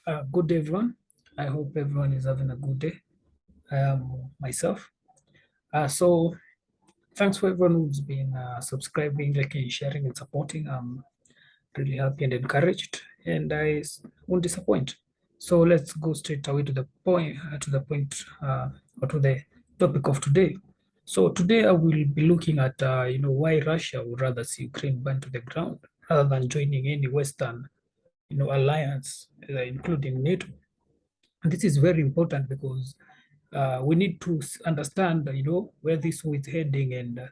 Good day, everyone. I hope everyone is having a good day. I am myself. So, thanks for everyone who's been subscribing, liking, sharing, and supporting. I'm really happy and encouraged, and won't disappoint. So, let's go straight away to the point, or to the topic of today. So, today I will be looking at, why Russia would rather see Ukraine burn to the ground rather than joining any Western, alliance, including NATO. And this is very important because we need to understand, where this war is heading and,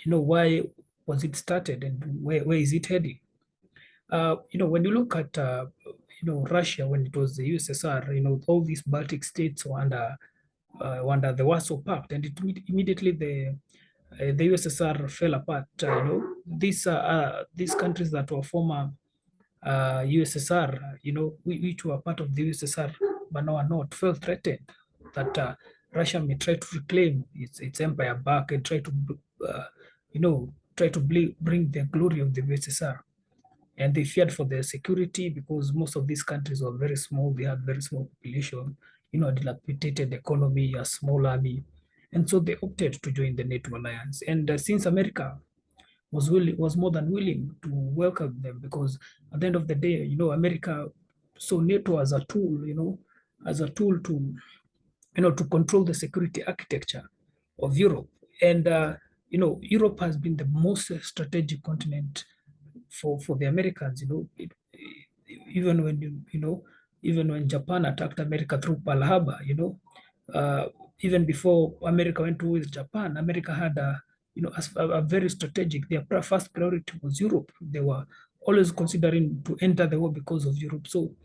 why was it started and where is it heading. When you look at, Russia when it was the USSR, all these Baltic states were under the Warsaw Pact, and immediately the USSR fell apart. These countries that were former USSR, which were part of the USSR but now are not, felt threatened that Russia may try to reclaim its empire back and uh, try to bring the glory of the USSR. And they feared for their security because most of these countries were very small. They had very small population, a dilapidated economy, a small army. And so they opted to join the NATO alliance. And since America was more than willing to welcome them, because at the end of the day, America saw NATO as a tool, to to control the security architecture of Europe. And Europe has been the most strategic continent for the Americans. Even when even when Japan attacked America through Pearl Harbor, uh, even before America went to war with Japan, America had a very strategic. Their first priority was Europe. They were always considering to enter the war because of Europe. So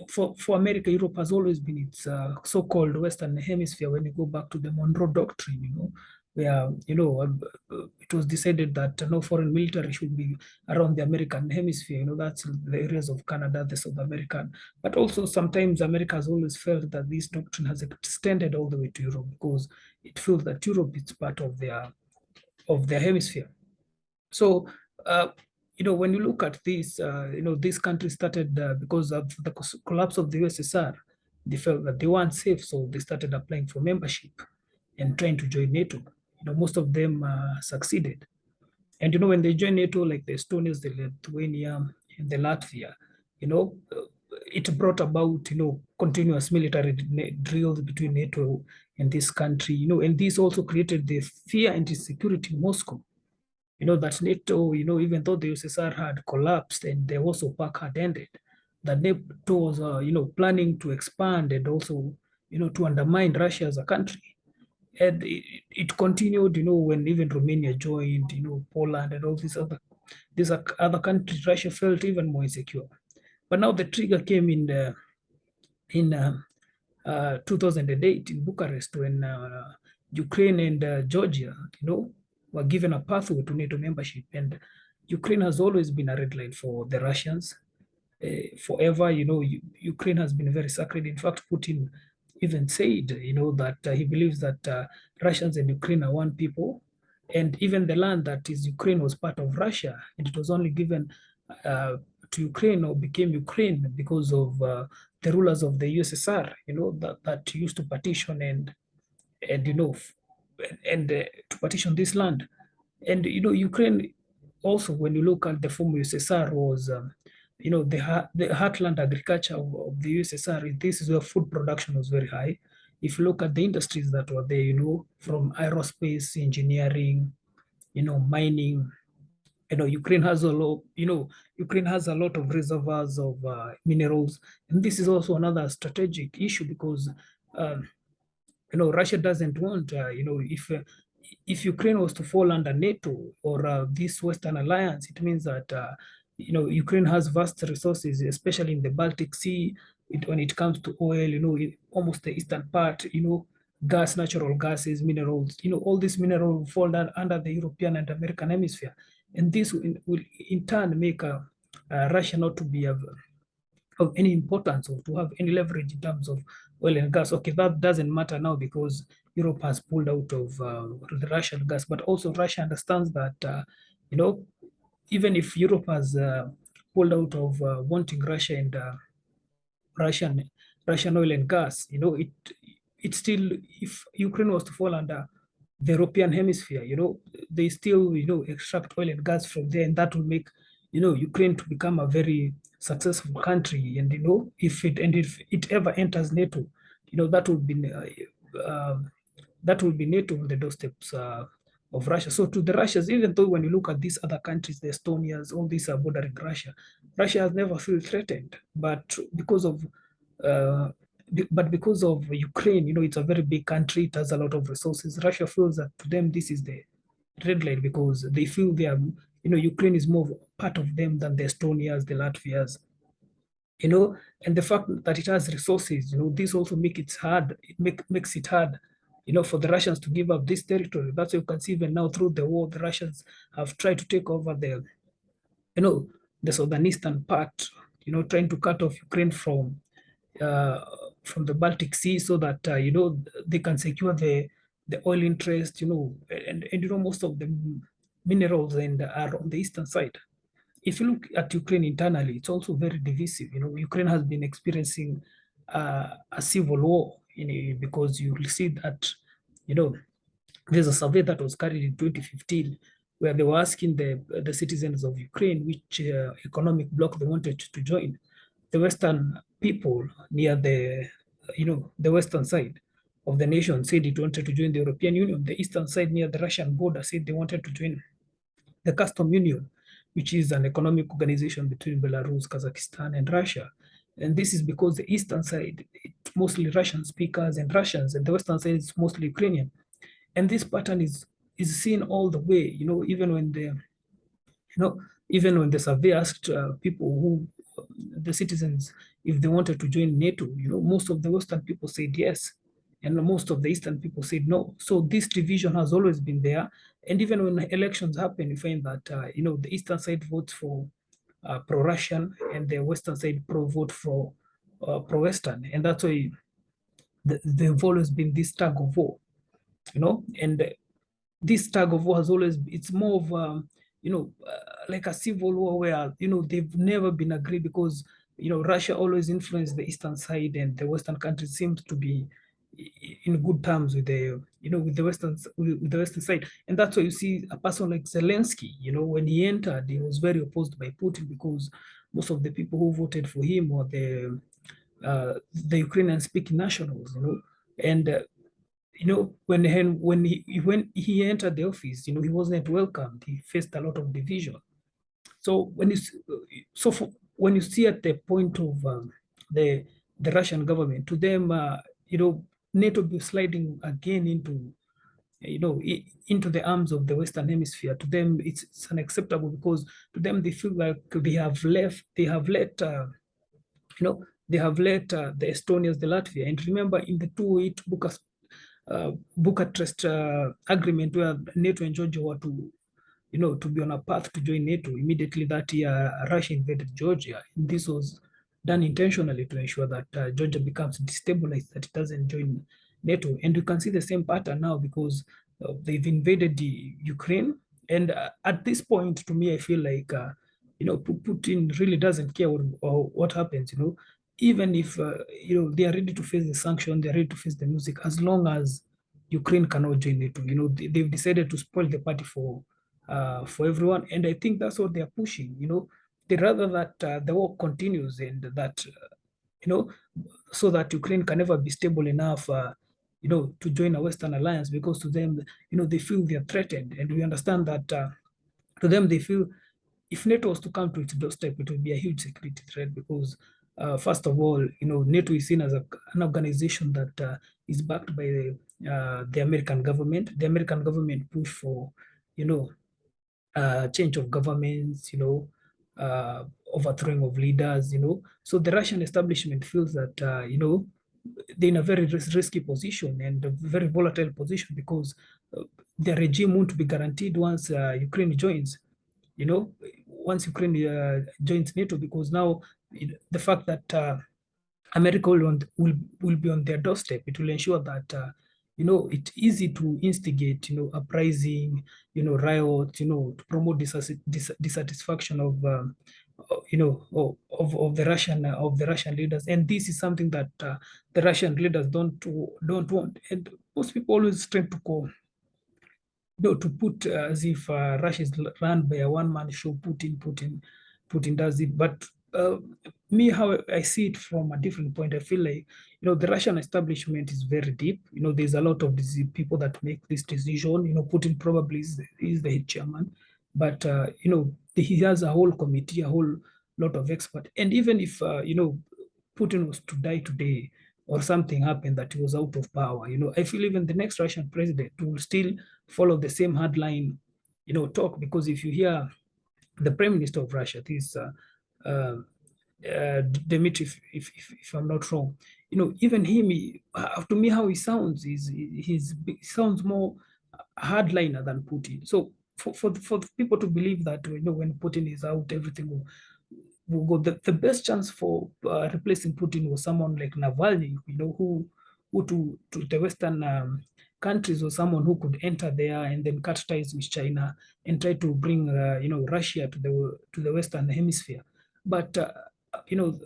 for America, Europe has always been its so-called Western Hemisphere. When you go back to the Monroe Doctrine, where it was decided that no foreign military should be around the American hemisphere. That's the areas of Canada, the South American. But also sometimes America has always felt that this doctrine has extended all the way to Europe because it feels that Europe is part of their hemisphere. So, when you look at this, these countries started because of the collapse of the USSR. They felt that they weren't safe, so they started applying for membership and trying to join NATO. Most of them succeeded. And when they joined NATO, like the Estonians, the Lithuania, and the Latvia, it brought about continuous military drills between NATO and this country. And this also created the fear and insecurity in Moscow. That NATO, even though the USSR had collapsed and the Warsaw Pact had ended, that NATO was, planning to expand and also, to undermine Russia as a country. And it continued, when even Romania joined, Poland and all these other countries, Russia felt even more insecure. But now the trigger came in 2008 in Bucharest when Ukraine and Georgia, were given a pathway to NATO membership. And Ukraine has always been a red line for the Russians. Forever, Ukraine has been very sacred. In fact, Putin even said, that he believes that Russians and Ukraine are one people. And even the land that is Ukraine was part of Russia, and it was only given to Ukraine or became Ukraine because of the rulers of the USSR, that used to partition and to partition this land. And Ukraine also, when you look at the former USSR, was the heartland agriculture of the USSR. This is where food production was very high. If you look at the industries that were there, from aerospace, engineering, mining, Ukraine has a lot, Ukraine has a lot of reservoirs of minerals. And this is also another strategic issue because, Russia doesn't want, if Ukraine was to fall under NATO or this Western alliance, it means that, Ukraine has vast resources, especially in the Baltic Sea. When it comes to oil, almost the eastern part, gas, natural gases, minerals, all these minerals fall under the European and American hemisphere. And this will in turn make Russia not to be of any importance or to have any leverage in terms of oil and gas. Okay, that doesn't matter now because Europe has pulled out of the Russian gas, but also Russia understands that, you know, even if Europe has pulled out of wanting Russia Russian oil and gas. It still, if Ukraine was to fall under the European hemisphere, they still, extract oil and gas from there, and that will make, Ukraine to become a very successful country. And if it ever enters NATO, that would be NATO on the doorsteps of Russia. So to the Russians, even though when you look at these other countries, the Estonias, all these are bordering Russia, Russia has never felt threatened. But because of Ukraine, it's a very big country. It has a lot of resources. Russia feels that to them this is the red line, because they feel they are, Ukraine is more part of them than the Estonias, the Latvias, and the fact that it has resources, this also makes it hard. Makes it hard, for the Russians to give up this territory. That's why you can see even now through the war, the Russians have tried to take over the southern eastern part, trying to cut off Ukraine from the Baltic Sea, so that they can secure the oil interest, and most of the minerals and are on the eastern side. If you look at Ukraine internally, it's also very divisive. Ukraine has been experiencing a civil war, because you will see that, there's a survey that was carried in 2015 where they were asking the citizens of Ukraine which economic bloc they wanted to join. The Western people near the western side of the nation said it wanted to join the European Union. The eastern side near the Russian border said they wanted to join the Custom Union, which is an economic organization between Belarus, Kazakhstan, and Russia. And this is because the eastern side, it's mostly Russian speakers and Russians, and the western side is mostly Ukrainian. And this pattern is seen all the way, even when the survey asked people the citizens, if they wanted to join NATO, most of the Western people said yes, and most of the Eastern people said no. So this division has always been there. And even when elections happen, you find that, the Eastern side votes for pro-Russian, and the Western side vote for pro-Western. And that's why they've always been this tug of war, and this tug of war has always, it's more of, like a civil war where, they've never been agreed, because, Russia always influenced the eastern side, and the Western countries seems to be in good terms with with the Western side. And that's why you see a person like Zelensky, when he entered, he was very opposed by Putin, because most of the people who voted for him were the Ukrainian speaking nationals, and when he entered the office, he wasn't welcomed. He faced a lot of division. So when you see at the point of the Russian government, to them, NATO be sliding again into the arms of the Western Hemisphere. To them, it's unacceptable, because to them they feel like they have let the Estonians, the Latvia. And remember, in the 2008 Bucharest agreement, where NATO and Georgia were to be on a path to join NATO, immediately that year, Russia invaded Georgia. And this was done intentionally to ensure that Georgia becomes destabilized, that it doesn't join NATO. And you can see the same pattern now, because they've invaded the Ukraine. And at this point, to me, I feel like, Putin really doesn't care what happens, even if, they are ready to face the sanction, they're ready to face the music, as long as Ukraine cannot join NATO. They've decided to spoil the party for everyone. And I think that's what they're pushing, they rather that the war continues, and that, so that Ukraine can never be stable enough, to join a Western alliance, because to them, they feel they're threatened. And we understand that to them, they feel if NATO was to come to its doorstep, it would be a huge security threat, because first of all, NATO is seen as an organization that is backed by the American government. The American government push for, change of governments, overthrowing of leaders, So the Russian establishment feels that, they're in a very risky position, and a very volatile position, because the regime won't be guaranteed once Ukraine joins, once Ukraine joins NATO, because now the fact that America will be on their doorstep, it will ensure that, it's easy to instigate, uprising, riots, to promote dissatisfaction of of the Russian leaders, and this is something that the Russian leaders don't want. And most people always try to call, to put as if Russia is run by a one-man show. Putin does it. But uh, me, how I see it from a different point, I feel like, the Russian establishment is very deep. There's a lot of these people that make this decision. Putin probably is the head chairman, but he has a whole committee, a whole lot of experts. And even if Putin was to die today, or something happened that he was out of power, I feel even the next Russian president will still follow the same hardline, talk. Because if you hear the prime minister of Russia, this uh, Dmitry, if I'm not wrong, even him, to me, how he sounds is he sounds more hardliner than Putin. So for people to believe that, when Putin is out, everything will go. The best chance for replacing Putin was someone like Navalny, who to the Western countries, or someone who could enter there and then cut ties with China and try to bring Russia to the Western hemisphere. But you know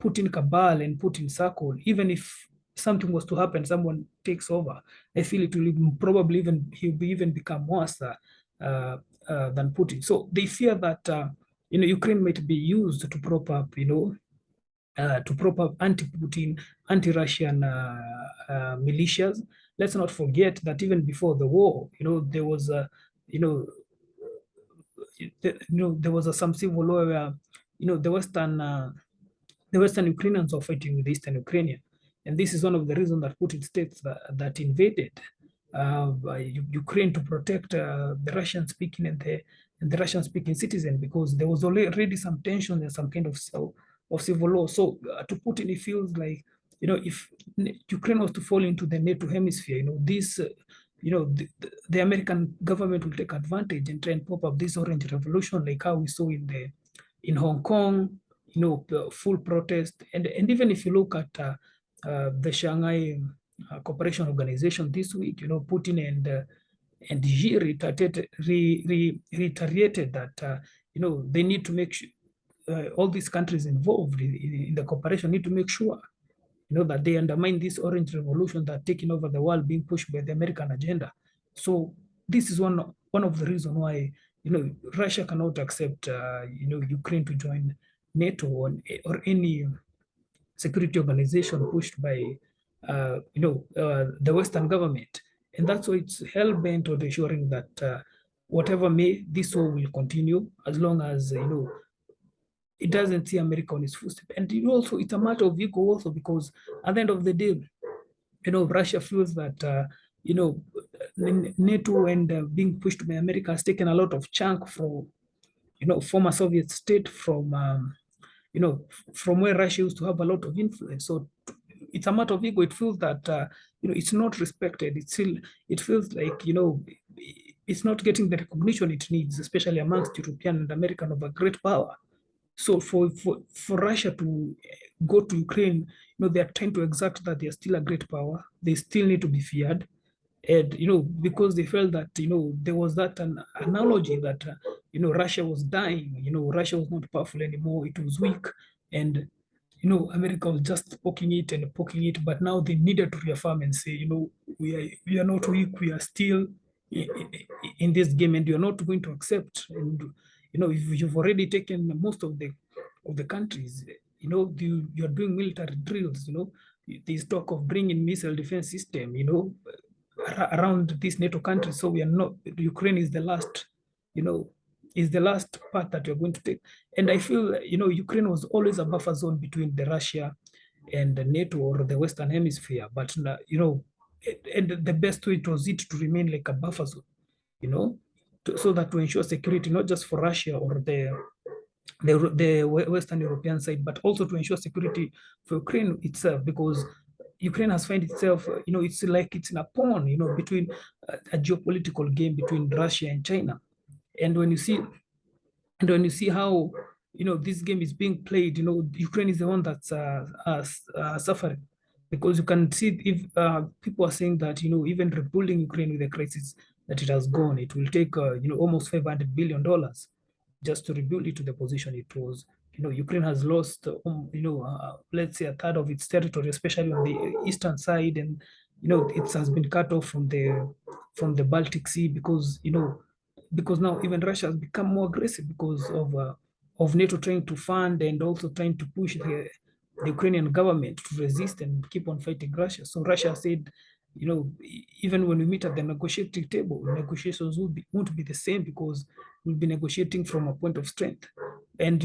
Putin cabal and Putin circle, even if something was to happen, someone takes over, I feel it will probably he'll even become worse than Putin. So they fear that Ukraine might be used to prop up, anti-Putin, anti-Russian militias. Let's not forget that even before the war, there was you know, there was some civil war where, the Western Ukrainians are fighting with the Eastern Ukrainian. And this is one of the reasons that Putin states that invaded Ukraine to protect the Russian speaking and the Russian speaking citizen, because there was already some tension and some kind of civil war. So to Putin, it feels like, if Ukraine was to fall into the NATO hemisphere, the American government will take advantage and try and pop up this orange revolution, like how we saw in Hong Kong, full protest. And even if you look at the Shanghai Cooperation Organization this week, Putin and Xi reiterated that they need to make sure all these countries involved in the cooperation need to make sure that they undermine this orange revolution that taking over the world being pushed by the American agenda. So this is one of the reasons why Russia cannot accept Ukraine to join NATO or any security organization pushed by the Western government. And that's why it's hell bent on ensuring that whatever may, this war will continue as long as it doesn't see America on its footsteps. And also it's a matter of ego also, because at the end of the day, Russia feels that NATO and being pushed by America has taken a lot of chunk from former Soviet state, from where Russia used to have a lot of influence. So it's a matter of ego. It feels that it's not respected. It feels like it's not getting the recognition it needs, especially amongst European and American of a great power. So for Russia to go to Ukraine, they are trying to exact that they are still a great power. They still need to be feared. And because they felt that there was that an analogy that Russia was dying, Russia was not powerful anymore, it was weak. And America was just poking it and poking it, but now they needed to reaffirm and say, we are not weak, we are still in this game, and you're not going to accept. And if you've already taken most of the countries, you're doing military drills, there's talk of bringing missile defense system, around these NATO countries. So we are not, Ukraine is the last, is the last part that you're going to take. And I feel, Ukraine was always a buffer zone between the Russia and the NATO or the Western Hemisphere. But, and the best way was it to remain like a buffer zone, so that to ensure security, not just for Russia or the Western European side, but also to ensure security for Ukraine itself, because Ukraine has found itself, it's like it's in a pawn, between a geopolitical game between Russia and China. And when you see how this game is being played, Ukraine is the one that's suffering, because you can see if people are saying that even rebuilding Ukraine with the crisis that it has gone, it will take almost $500 billion. just to rebuild it to the position it was. Ukraine has lost, let's say a third of its territory, especially on the eastern side, and it has been cut off from the Baltic Sea because now even Russia has become more aggressive because of NATO trying to fund and also trying to push the Ukrainian government to resist and keep on fighting Russia. So Russia said, even when we meet at the negotiating table, negotiations won't be the same because we'll be negotiating from a point of strength. And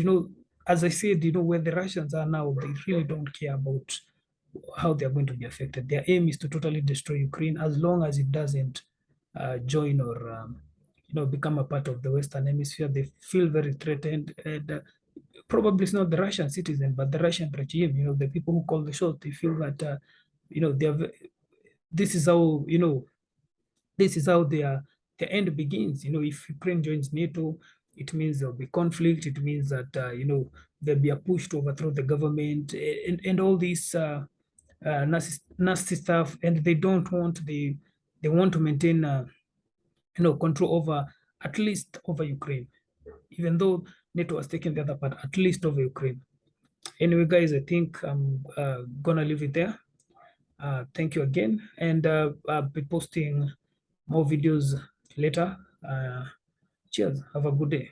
as I said, where the Russians are now, they really don't care about how they're going to be affected. Their aim is to totally destroy Ukraine as long as it doesn't join or become a part of the Western Hemisphere. They feel very threatened, and probably it's not the Russian citizen, but the Russian regime. The people who call the shots. They feel that they have. This is how this is how their end begins. If Ukraine joins NATO, it means there'll be conflict. It means that there'll be a push to overthrow the government and all these nasty stuff. And they don't want they want to maintain control over, at least over Ukraine, even though NATO has taken the other part, at least over Ukraine. Anyway, guys, I think I'm gonna leave it there. Thank you again, and I'll be posting more videos later. Cheers. Have a good day.